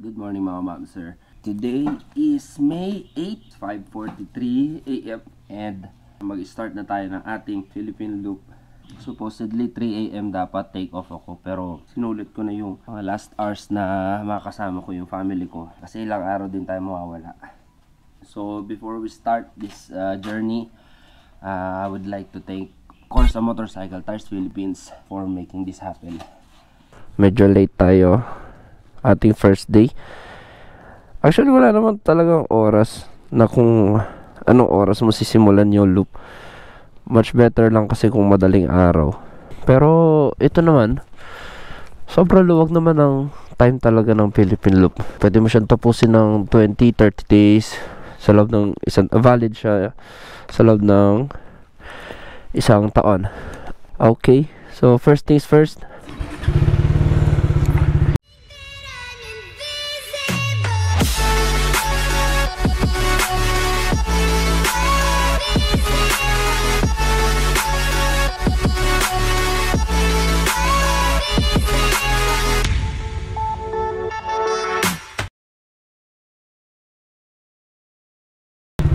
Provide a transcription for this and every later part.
Good morning mga ma'am sir. Today is May 8, 5:43 AM and mag-start na tayo ng ating Philippine Loop. Supposedly 3 AM dapat take off ako, pero sinulit ko na yung mga last hours na makasama ko yung family ko kasi ilang araw din tayo mawawala. So before we start this journey, I would like to thank Corsa Motorcycle Tires Philippines for making this happen. Medyo late tayo ating first day. Actually wala naman talagang oras na kung anong oras mo sisimulan yung loop. Much better lang kasi kung madaling araw. Pero ito naman, sobrang luwag naman ang time talaga ng Philippine Loop. Pwede mo siyang tapusin ng 20-30 days sa loob ng isang, valid siya sa loob ng isang taon. Okay, so first things first.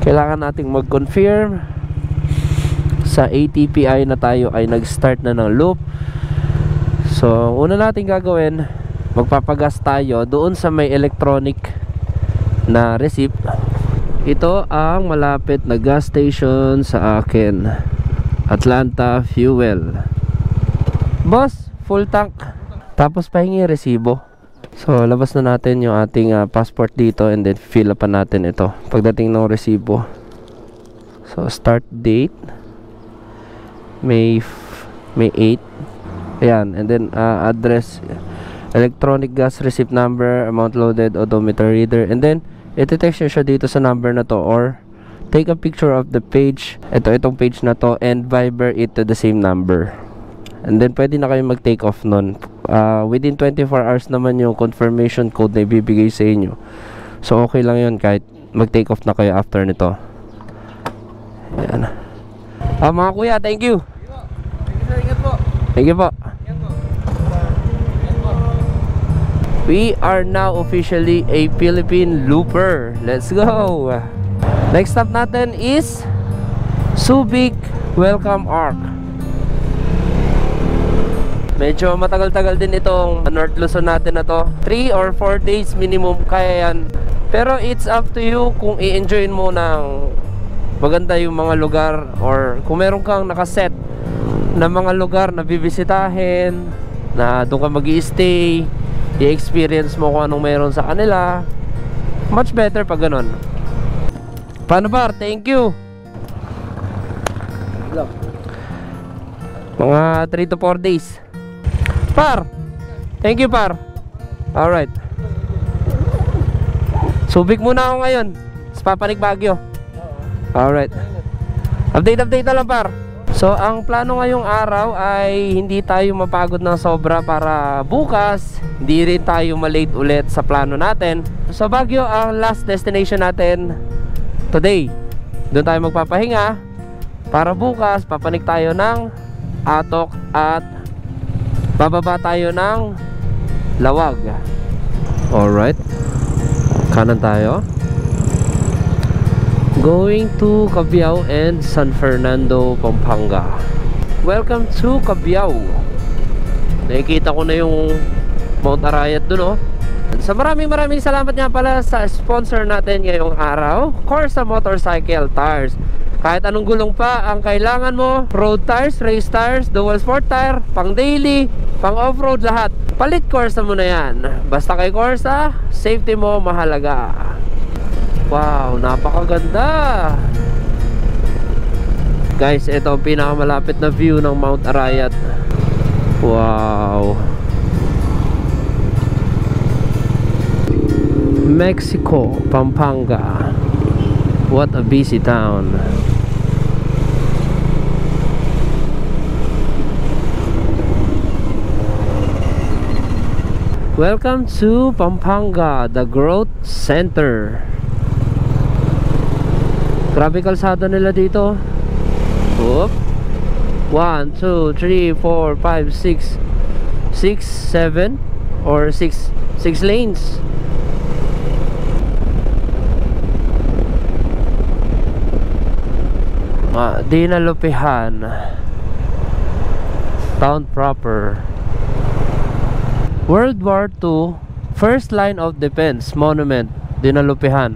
Kailangan nating mag-confirm sa ATPI na tayo ay nag-start na ng loop. So, una natin gagawin, magpapagas tayo doon sa may electronic na receipt. Ito ang malapit na gas station sa akin, Atlanta Fuel. Boss, full tank. Tapos pahingi resibo. So, labas na natin yung ating passport dito and then fill up pa natin ito pagdating ng resibo. So, start date May 8. Ayan, and then address, electronic gas receipt number, amount loaded, odometer reader, and then iti-text nyo siya dito sa number na to or take a picture of the page, itong page na to, and Viber it to the same number. And then pwede na kayo mag-take off nun. Within 24 hours naman yung confirmation code na ibibigay sa inyo. So okay lang yun kahit mag-take off na kayo after nito. Ayan. Mga kuya, thank you. Thank you po. Thank you po. We are now officially a Philippine Looper. Let's go. Next stop natin is Subic Welcome Arc. Medyo matagal-tagal din itong North Luzon natin na to. 3 or 4 days minimum kaya yan. Pero it's up to you kung i-enjoy mo ng maganda yung mga lugar or kung meron kang nakaset na mga lugar na bibisitahin, na doon ka mag-i-stay, i-experience mo kung anong meron sa kanila. Much better pag ganun. Paano par? Thank you. Mga 3 to 4 days. Par, thank you par. Alright. Subic muna ako ngayon sa Papanik Baguio. Alright. Update na lang par. So ang plano ngayong araw ay hindi tayo mapagod ng sobra para bukas hindi rin tayo malate ulit sa plano natin. So Baguio ang last destination natin today. Doon tayo magpapahinga para bukas papanik tayo ng Atok at bababa tayo ng Lawag. Alright. Kanan tayo. Going to Cabiao and San Fernando, Pampanga. Welcome to Cabiao. Nakikita ko na yung Mount Arayat dun, oh. So maraming salamat nga pala sa sponsor natin ngayong araw, Corsa Motorcycle Tires. Kahit anong gulong pa ang kailangan mo, road tires, race tires, dual sport tire, pang daily, pang off-road, lahat. Palit Corsa mo na yan. Basta kay Corsa, safety mo mahalaga. Wow, napakaganda. Guys, ito ang pinakamalapit na view ng Mount Arayat. Wow. Mexico, Pampanga. What a busy town. Welcome to Pampanga, the Growth Center. Grabe kalsada nila dito. Oop. 1, 2, 3, 4, 5, 6, 7 or 6 lanes. Dinalupihan town proper. World War II First Line of Defense Monument, Dinalupihan.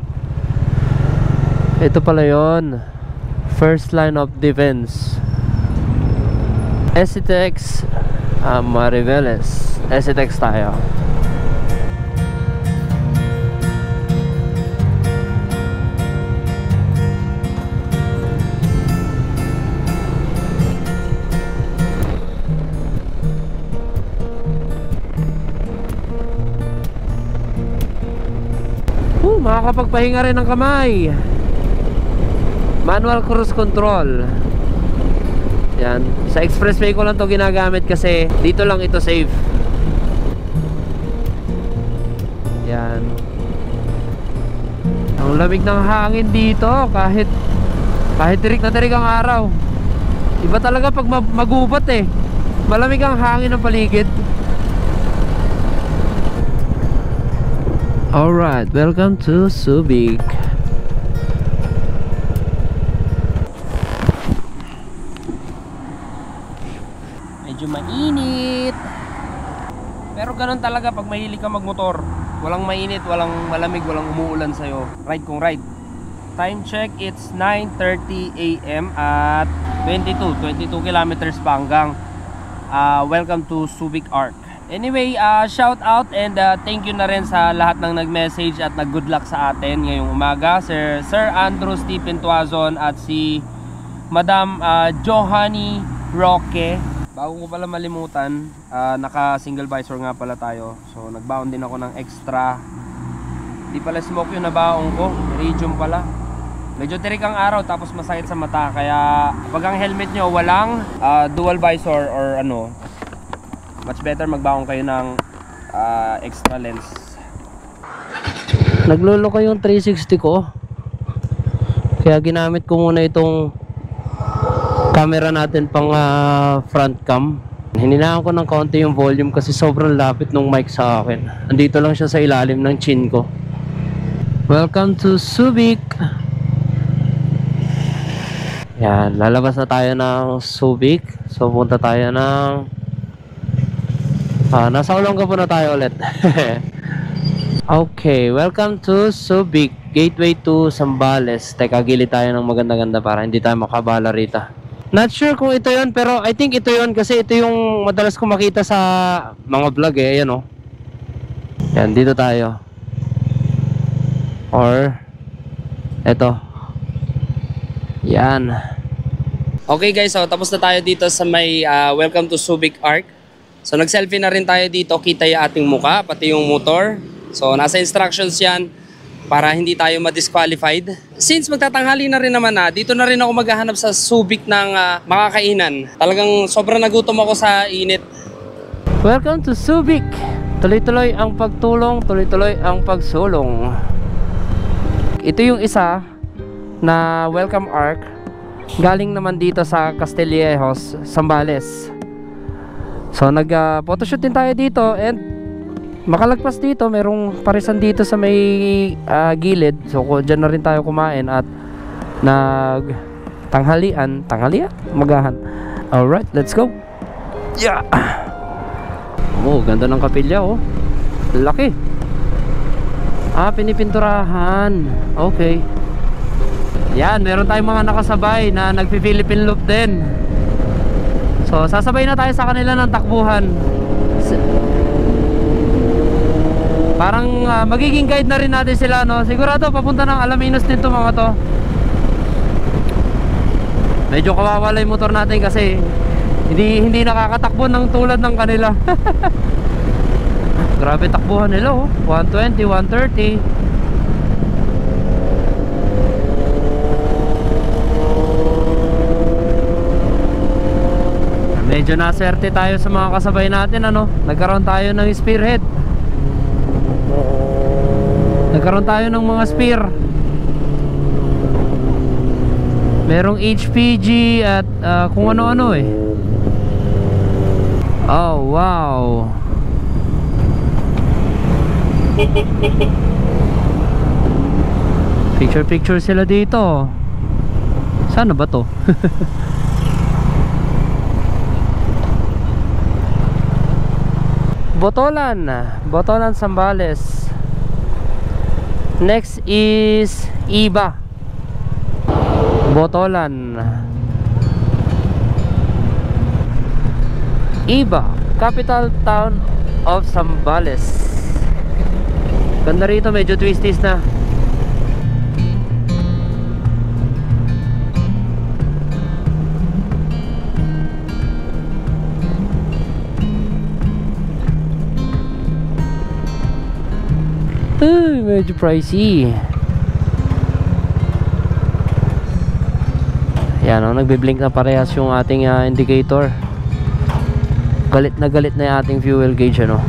Ito pala yon, First Line of Defense. SCTX Mariveles. SCTX tayo. Makakapagpahinga rin ng kamay. Manual cruise control. Yan. Sa expressway ko lang to ginagamit kasi dito lang ito safe. Yan. Ang lamig ng hangin dito kahit tirik na tirik ang araw. Iba talaga pag magubat eh. Malamig ang hangin ng paligid. Alright, welcome to Subic. Medyo mainit. Pero ganun talaga pag mahilig ka magmotor. Walang mainit, walang malamig, walang umuulan sa'yo. Ride kung ride. Time check, it's 9:30 AM at 22 kilometers pa hanggang welcome to Subic Arc. Anyway, shout out and thank you na rin sa lahat ng nag-message at nag-good luck sa atin ngayong umaga. Sir Andrew Stephen Tuazon at si Madam Johanny Roque. Bago ko pala malimutan, naka single visor nga pala tayo. So nagbaon din ako ng extra. Di pala smoke yung nabaon ko, Iridium pala. Medyo tirik ang araw tapos masakit sa mata. Kaya pag ang helmet nyo walang dual visor or ano, much better magbaon kayo ng extra lens. Nagluloko yung 360 ko. Kaya ginamit ko muna itong camera natin pang front cam. Hininaan ko ng konti yung volume kasi sobrang lapit ng mic sa akin. Andito lang siya sa ilalim ng chin ko. Welcome to Subic. Yan, lalabas na tayo ng Subic. So punta tayo ng nasa Olongapo na tayo ulit. Okay, welcome to Subic, gateway to Zambales. Teka, gilid tayo ng maganda-ganda para hindi tayo makabala rito. Not sure kung ito yon, pero I think ito yon kasi ito yung madalas ko makita sa mga vlog eh. Ayan o. Yan, dito tayo. Or eto. Yan. Okay guys, so tapos na tayo dito sa may welcome to Subic Arc. So nag-selfie na rin tayo dito, kita yung ating muka, pati yung motor. So nasa instructions yan para hindi tayo ma-disqualified. Since magtatanghali na rin naman dito na rin ako maghahanap sa Subic ng makakainan. Talagang sobrang nagutom ako sa init. Welcome to Subic. Tuloy-tuloy ang pagtulong, tuloy-tuloy ang pagsulong. Ito yung isa na welcome arc. Galing naman dito sa Castillejos, Zambales. So nag-photoshoot din tayo dito and makalagpas dito, merong parisan dito sa may gilid. So dyan na rin tayo kumain at tanghalian, magahan. Alright, let's go. Yeah. Oh, ganda ng kapilya oh. Laki. Pinipinturahan. Okay. Yan, meron tayong mga nakasabay na nagpi-Philippine loop din. So sasabay na tayo sa kanila ng takbuhan. Parang magiging guide na rin natin sila, no? Sigurado papunta ng Alaminos din to mga to. Medyo kawawala yung motor natin kasi hindi nakakatakbo ng tulad ng kanila. Grabe takbuhan nila oh. 120, 130. Medyo naserte tayo sa mga kasabay natin, ano? Nagkaroon tayo ng spearhead. Nagkaroon tayo ng mga spear. Merong HPG at kung ano-ano eh. Oh, wow. Picture sila dito. Sana ba to? Botolan, Botolan, Zambales. Next is Iba, Botolan. Iba, capital town of Zambales. Ganda rito, medyo twisties na. Uy, medyo pricey. Yan o, nagbiblink na parehas yung ating indicator. Galit na yung ating fuel gauge, ano.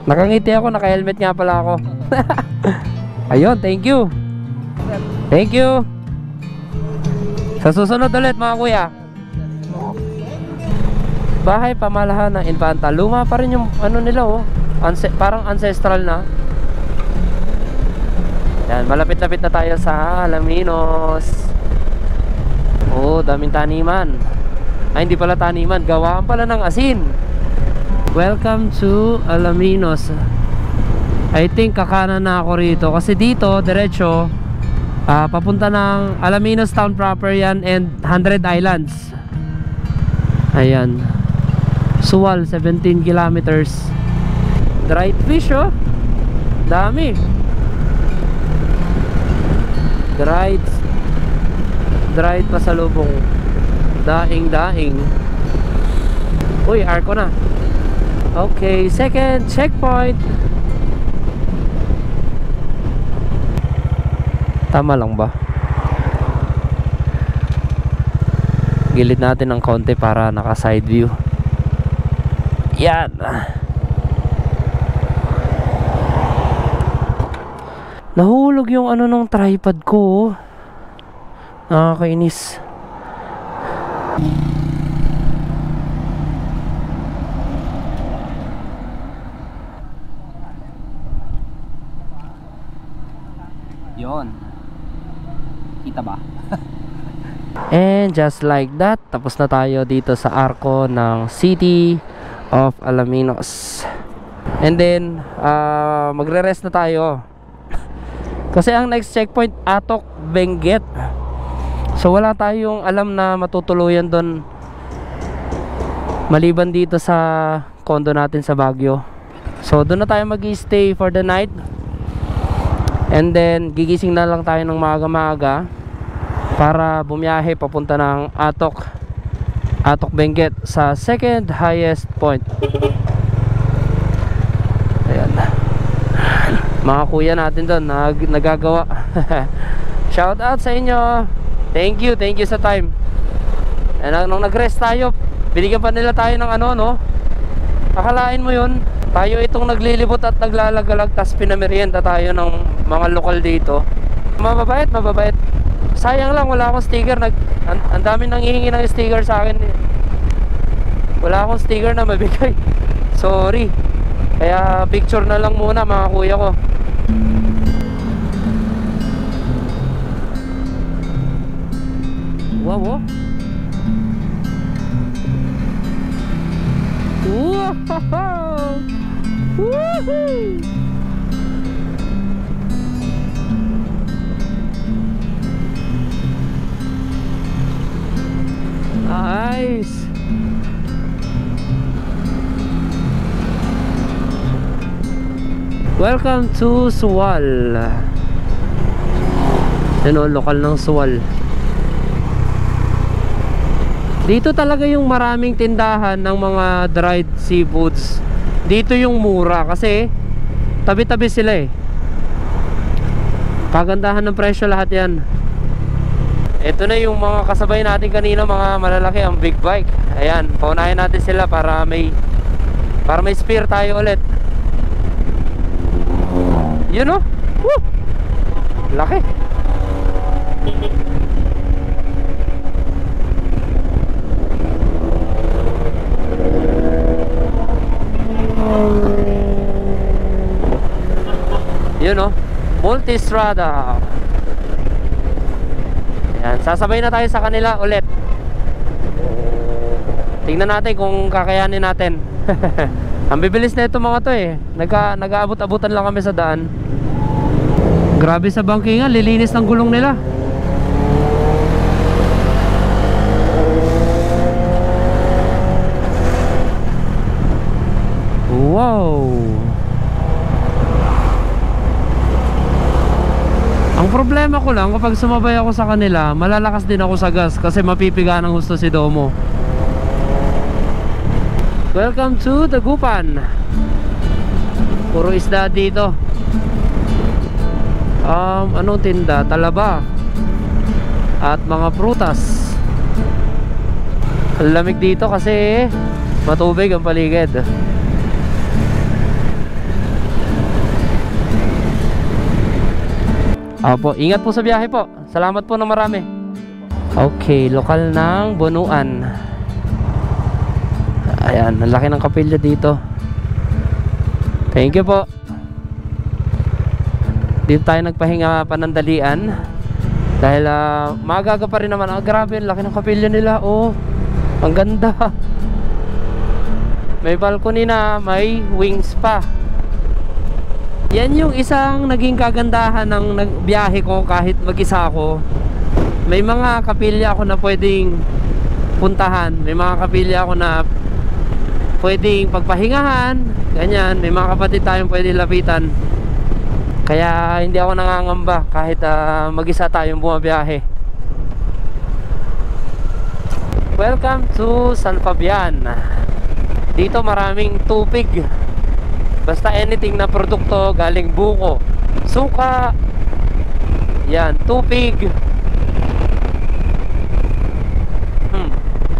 Nakangiti ako, naka-helmet nga pala ako. Ayun, thank you. Thank you. Sa susunod ulit mga kuya. Bahay pamalahan ng Infanta. Luma pa rin yung ano nila, oh. Parang ancestral na. Yan, malapit-lapit na tayo sa Alaminos. Oh, daming taniman. Ay, hindi pala taniman, gawaan pala ng asin. Welcome to Alaminos. I think kakanan na ako rito kasi dito diretso papunta ng Alaminos town proper yan and 100 Islands. Ayan, Suwal, 17 kilometers. Dried fish, oh. Dami. Dried pasalubong. Daing. Uy, arko na. Okay, second checkpoint. Tama lang ba? Gilid natin ng konti para naka side view. Yan. Nahulog yung ano ng tripod ko. Nakakainis. Yon. Kita ba? And just like that, tapos na tayo dito sa arko ng City of Alaminos. And then magre-rest na tayo. Kasi ang next checkpoint, Atok, Benguet. So wala tayong alam na matutuluyan doon maliban dito sa condo natin sa Baguio. So doon na tayo mag-stay for the night. And then gigising na lang tayo ng maaga-maaga para bumiyahe papunta ng Atok, Benguet, sa second highest point. Ayan, mga kuya natin doon nagagawa. Shout out sa inyo. Thank you sa time. And nung nag-rest tayo, binigyan pa nila tayo ng ano, no? Akalain mo yun, tayo itong naglilibot at naglalagalag, tas pinamerienda tayo ng mga lokal dito. Mababait. Sayang lang wala akong sticker. Ang dami nang hihingi ng sticker sa akin. Wala akong sticker na mabigay. Sorry. Kaya picture na lang muna mga kuya ko. Wow, oh. Wow! Woohoo! Nice. Welcome to Suwal. Yan, lokal ng Suwal. Dito talaga yung maraming tindahan ng mga dried seafoods. Dito yung mura kasi tabi-tabi sila eh. Pagandahan ng presyo lahat yan. Ito na yung mga kasabay natin kanina, mga malalaki, ang big bike. Ayan, paunahin natin sila para may spare tayo ulit. Yun, oh. Woo! Laki. Yun, oh. Multistrada. Ayan, sasabay na tayo sa kanila ulit. Tingnan natin kung kakayanin natin. Ang bibilis na ito mga to eh. Nag-aabot-abutan lang kami sa daan. Grabe sa bangkingan, lilinis ng gulong nila. Wow. Ang problema ko lang kapag sumabay ako sa kanila, malalakas din ako sa gas kasi mapipiga ng husto si Domo. Welcome to Dagupan. Puro isda dito. Anong tinda? Talaba at mga prutas. Ang lamig dito kasi matubig ang paligid. Opo, ingat po sa biyahe po. Salamat po na marami. Okay, lokal ng Bunuan. Ayan, ang laki ng kapilya dito. Thank you po. Dito tayo nagpahinga panandalian. Dahil magaga pa rin naman. Grabe, ang laki ng kapilya nila. Oh, ang ganda. May balcony na, may wings pa. Yan yung isang naging kagandahan ng biyahe ko kahit mag-isa ako. May mga kapilya ako na pwedeng puntahan. May mga kapilya ako na pwedeng pagpahingahan. Ganyan, may mga kapatid tayong pwedeng lapitan. Kaya hindi ako nangangamba kahit mag-isa tayong bumabiyahe. Welcome to San Fabian. Dito maraming tupig. Basta anything na produkto galing buko, suka, yan, tupig.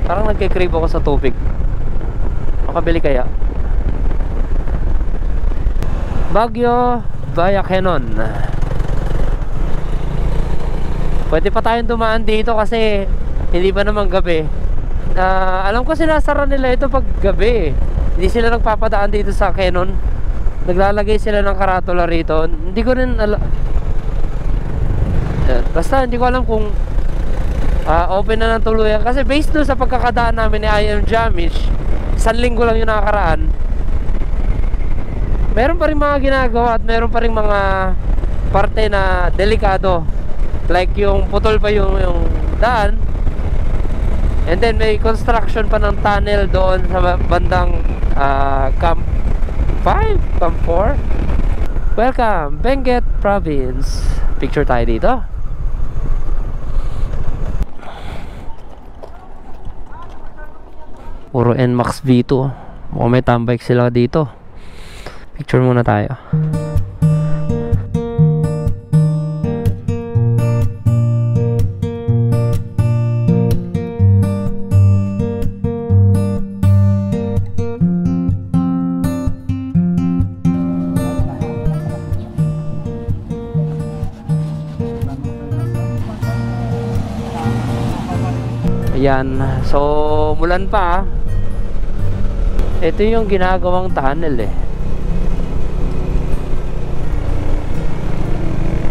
Parang nagkikrave ako sa tupig. Makabili kaya? Baguio via Quezon. Pwede pa tayong dumaan dito kasi hindi pa naman gabi. Alam ko sinasara nila ito pag gabi. Hindi sila nagpapadaan dito sa Quezon. Naglalagay sila ng karatula rito. Hindi ko rin basta hindi ko alam kung open na ng tuluyan. Kasi based doon sa pagkakadaan namin ni I.M. Jamish, 1 linggo lang yung nakakaraan. Meron pa rin mga ginagawa at meron pa rin mga parte na delikado. Like yung putol pa yung daan. And then may construction pa ng tunnel doon sa bandang Camp 5, Camp 4. Welcome, Benguet Province. Picture tayo dito. Puro NMAX V2. Mukhang may tambike sila dito. Picture muna tayo. Ayan, so mulan pa. Ito yung ginagawang tunnel eh.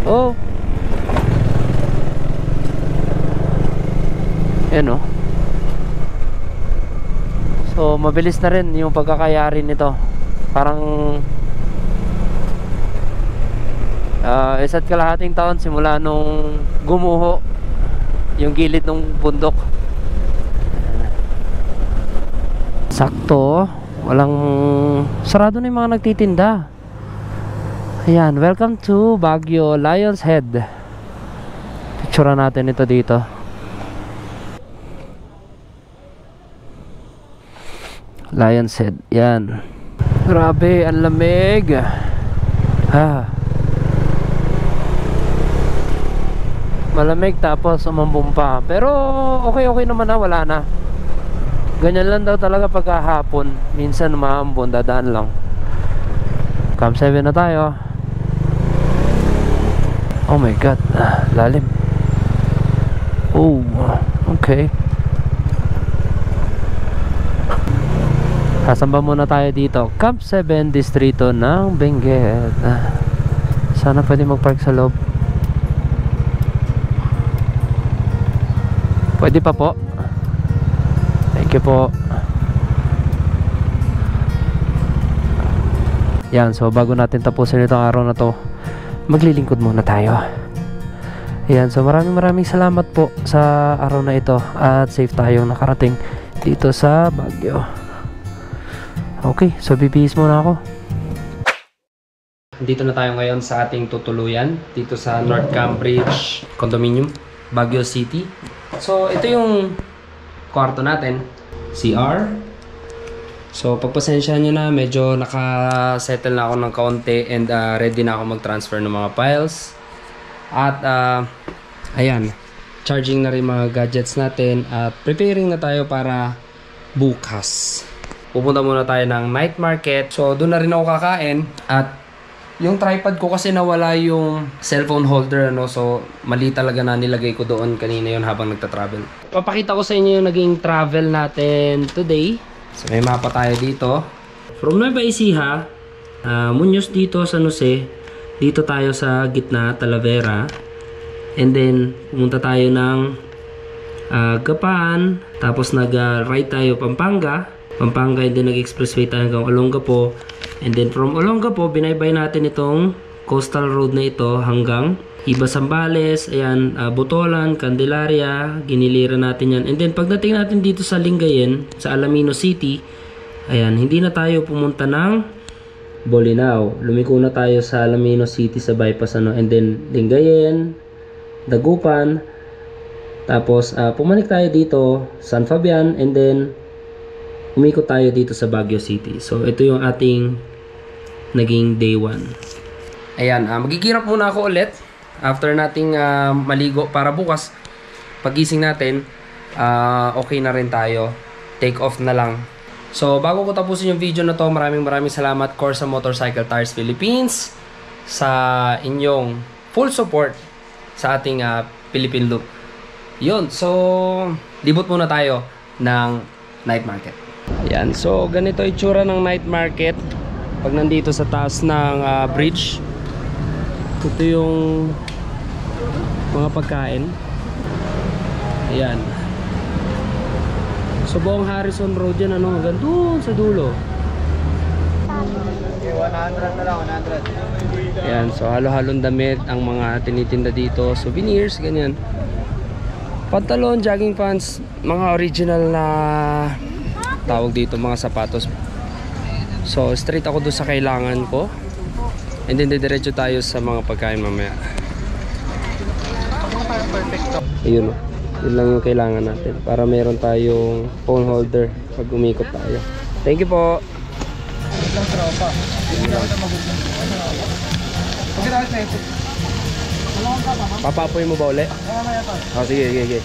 Oh. Ayan oh. So mabilis na rin yung pagkakayari nito. Parang isa't kalahating taon simula nung gumuho yung gilid ng bundok. Sakto, walang sarado na yung mga nagtitinda. Ayan, welcome to Baguio Lion's Head. Picture natin ito dito. Lion's Head, yan. Grabe, ang lamig. Malamig tapos umambon pa. Pero okay naman na, wala na. Ganyan lang daw talaga pagkahapon. Minsan umaambon, dadaan lang. Camp 7 na tayo. Oh my god, lalim. Oh, okay. Sasamba muna tayo dito. Camp 7, distrito ng Benguet. Sana pwede mag-park sa loob. Pwede pa po. Thank you po. Yan, so bago natin tapusin itong araw na to, maglilingkod muna tayo. Yan, so maraming salamat po sa araw na ito at safe tayong nakarating dito sa Baguio. Okay, so bibihis muna ako. Dito na tayo ngayon sa ating tutuluyan dito sa North Cambridge Condominium, Baguio City. So ito yung kwarto natin, CR. So pagpasensyahan nyo na, medyo nakasettle na ako ng kaunti and ready na ako mag-transfer ng mga files. At ayan, charging na rin mga gadgets natin at preparing na tayo para bukas. Pupunta muna tayo ng night market. So doon na rin ako kakain at yung tripod ko kasi nawala yung cellphone holder, no? So mali talaga na nilagay ko doon kanina yun habang nagta-travel. Papakita ko sa inyo yung naging travel natin today. So may mapa tayo dito. From Nueva Ecija, Muñoz dito sa Jose. Dito tayo sa gitna, Talavera. And then, pumunta tayo ng Gapaan. Tapos nag-right tayo Pampanga. Pampanga, and then nag-expressway tayo hanggang Olongapo. And then from Olongapo, binaybay natin itong coastal road na ito hanggang Iba Zambales, ayan, Botolan, Candelaria, giniliran natin yan. And then pagdating natin dito sa Lingayen, sa Alaminos City, ayan, hindi na tayo pumunta ng Bolinao. Lumiko na tayo sa Alaminos City sa bypass, ano, and then Lingayen, Dagupan, tapos pumanik tayo dito, San Fabian, and then umikot tayo dito sa Baguio City. So ito yung ating naging day 1. Ayan, magigirap muna ako ulit after nating maligo para bukas pagising natin okay na rin tayo, take off na lang. So bago ko tapusin yung video na to, maraming salamat Corsa Motorcycle Tires Philippines sa inyong full support sa ating Philippine Loop. Yun, so libot muna tayo ng night market. Ayan, so ganito itsura ng night market pag nandito sa taas ng bridge. Ito yung mga pagkain. Ayan. So buong Harrison Road yan, ano, hanggang doon sa dulo. Okay, 100 na lang, 100. Ayan, so halo-halong damit ang mga tinitinda dito. Souvenirs, ganyan. Pantalon, jogging pants, mga original na tawag dito, mga sapatos. So straight ako doon sa kailangan ko. And then diretso tayo sa mga pagkain mamaya. Ayun, yun lang yung kailangan natin para meron tayong phone holder pag umikot tayo. Thank you po. Papapoy mo ba ulit? Oh, sige.